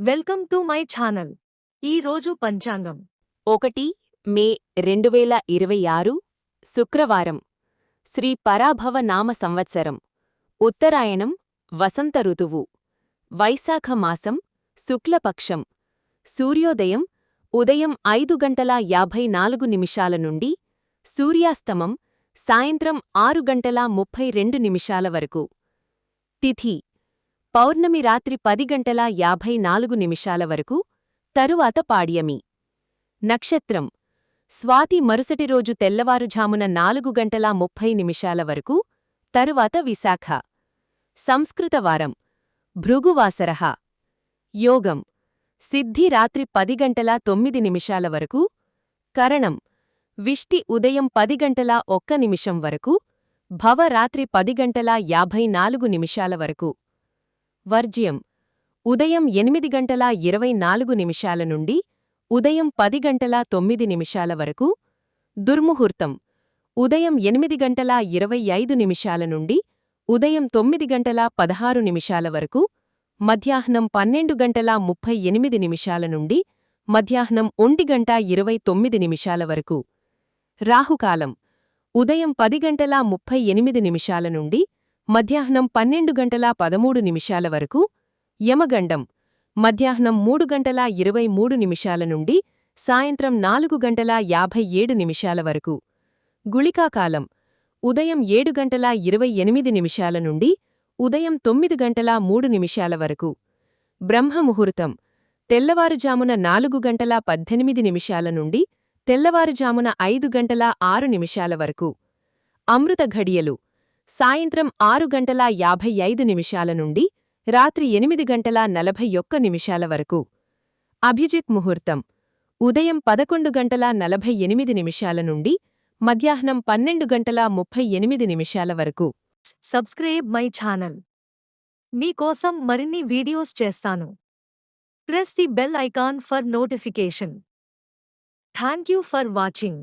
Welcome to my channel. ఈ రోజు పంచాంగం 1 మే 2026 శుక్రవారం శ్రీ పరాభవ నామ సంవత్సరం ఉత్తరాయణం వసంత ఋతువు వైశాఖ మాసం శుక్లపక్షం సూర్యోదయం ఉదయం 5:54 నుండి సూర్యాస్తమం సాయంత్రం 6:32 వరకు తిథి పౌర్ణమి రాత్రి 10:54 వరకు తరువాత పాడ్యమి నక్షత్రం స్వాతి మరుసటి రోజు తెల్లవారుఝామున 4:30 వరకు తరువాత విశాఖ సంస్కృతవారం భృగువాసరః యోగం సిద్ధి రాత్రి 10:09 వరకు కరణం విష్టి ఉదయం 10:01 వరకు భవ రాత్రి 10:54 వరకు వర్జ్యం ఉదయం 8:24 నుండి ఉదయం 10:09 వరకు దుర్ముహూర్తం ఉదయం 8:25 నుండి ఉదయం 9:16 వరకు మధ్యాహ్నం 12:38 నుండి మధ్యాహ్నం 1:29 వరకు రాహుకాలం ఉదయం 10:38 నుండి మధ్యాహ్నం 12:13 వరకు యమగండం మధ్యాహ్నం 3:23 నుండి సాయంత్రం 4:57 వరకు గుళికాకాలం ఉదయం 7:28 నుండి ఉదయం 9:03 వరకు బ్రహ్మముహూర్తం తెల్లవారుజామున 4:18 నుండి తెల్లవారుజామున 5:06 వరకు అమృత ఘడియలు సాయంత్రం 6:55 నుండి రాత్రి 8:41 వరకు అభిజిత్ ముహూర్తం ఉదయం 11:48 నుండి మధ్యాహ్నం 12:38 వరకు సబ్స్క్రైబ్ మై ఛానల్. మీకోసం మరిన్ని వీడియోస్ చేస్తాను. Press the bell icon for notification. Thank you for watching.